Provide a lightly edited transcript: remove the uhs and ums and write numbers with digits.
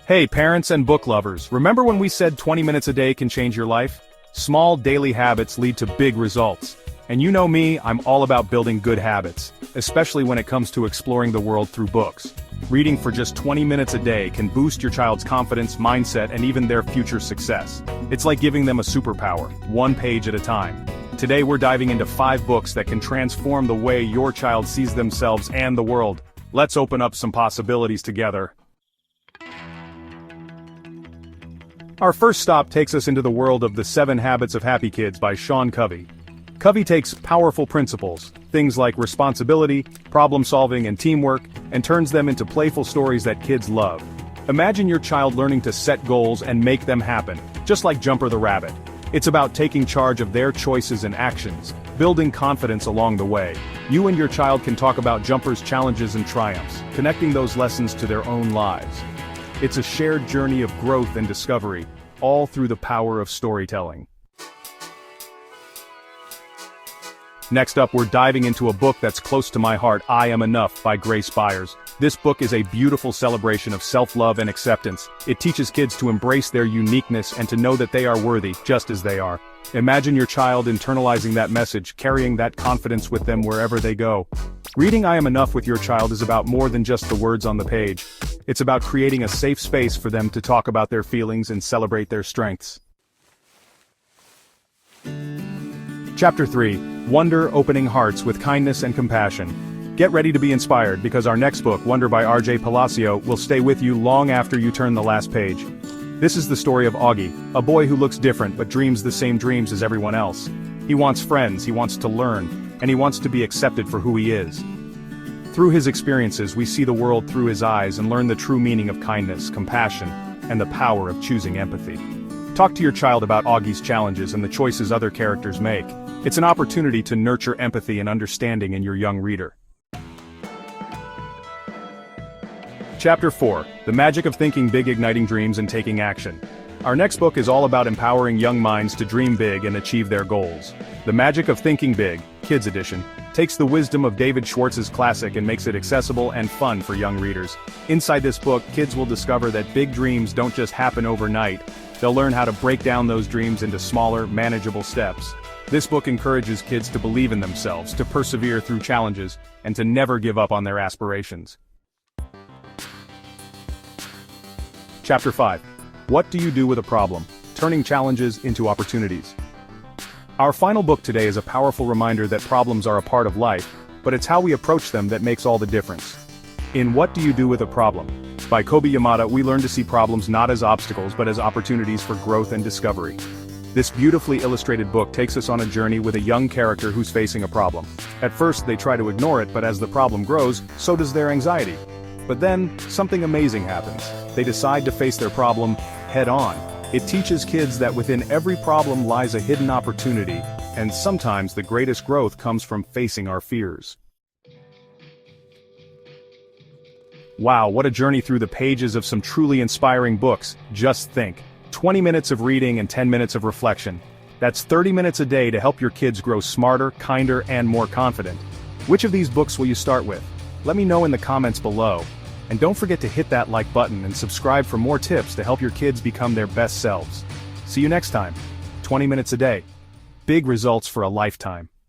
Hey parents and book lovers, remember when we said 20 minutes a day can change your life? Small daily habits lead to big results. And you know me, I'm all about building good habits, especially when it comes to exploring the world through books. Reading for just 20 minutes a day can boost your child's confidence, mindset, and even their future success. It's like giving them a superpower, one page at a time. Today we're diving into 5 books that can transform the way your child sees themselves and the world. Let's open up some possibilities together. Our first stop takes us into the world of The 7 Habits of Happy Kids by Sean Covey. Covey takes powerful principles, things like responsibility, problem-solving, and teamwork, and turns them into playful stories that kids love. Imagine your child learning to set goals and make them happen, just like Jumper the Rabbit. It's about taking charge of their choices and actions, building confidence along the way. You and your child can talk about Jumper's challenges and triumphs, connecting those lessons to their own lives. It's a shared journey of growth and discovery, all through the power of storytelling. Next up, we're diving into a book that's close to my heart, I Am Enough by Grace Byers. This book is a beautiful celebration of self-love and acceptance. It teaches kids to embrace their uniqueness and to know that they are worthy, just as they are. Imagine your child internalizing that message, carrying that confidence with them wherever they go. Reading I Am Enough with your child is about more than just the words on the page. It's about creating a safe space for them to talk about their feelings and celebrate their strengths. Chapter 3. Wonder Opening Hearts with Kindness and Compassion. Get ready to be inspired because our next book, Wonder by R.J. Palacio, will stay with you long after you turn the last page. This is the story of Augie, a boy who looks different but dreams the same dreams as everyone else. He wants friends, he wants to learn, and he wants to be accepted for who he is. Through his experiences, we see the world through his eyes and learn the true meaning of kindness, compassion, and the power of choosing empathy. Talk to your child about Augie's challenges and the choices other characters make. It's an opportunity to nurture empathy and understanding in your young reader. Chapter 4. The Magic of Thinking Big, Igniting Dreams and Taking Action. Our next book is all about empowering young minds to dream big and achieve their goals. The Magic of Thinking Big, Kids Edition, takes the wisdom of David Schwartz's classic and makes it accessible and fun for young readers. Inside this book, kids will discover that big dreams don't just happen overnight. They'll learn how to break down those dreams into smaller, manageable steps. This book encourages kids to believe in themselves, to persevere through challenges, and to never give up on their aspirations. Chapter 5. What do you do with a problem? Turning challenges into opportunities. Our final book today is a powerful reminder that problems are a part of life, but it's how we approach them that makes all the difference. In What Do You Do with a Problem? By Kobe Yamada, we learn to see problems not as obstacles but as opportunities for growth and discovery. This beautifully illustrated book takes us on a journey with a young character who's facing a problem. At first they try to ignore it, but as the problem grows, so does their anxiety. But then, something amazing happens. They decide to face their problem head-on. It teaches kids that within every problem lies a hidden opportunity, and sometimes the greatest growth comes from facing our fears. Wow, what a journey through the pages of some truly inspiring books. Just think. 20 minutes of reading and 10 minutes of reflection. That's 30 minutes a day to help your kids grow smarter, kinder, and more confident. Which of these books will you start with? Let me know in the comments below. And don't forget to hit that like button and subscribe for more tips to help your kids become their best selves. See you next time. 20 minutes a day. Big results for a lifetime.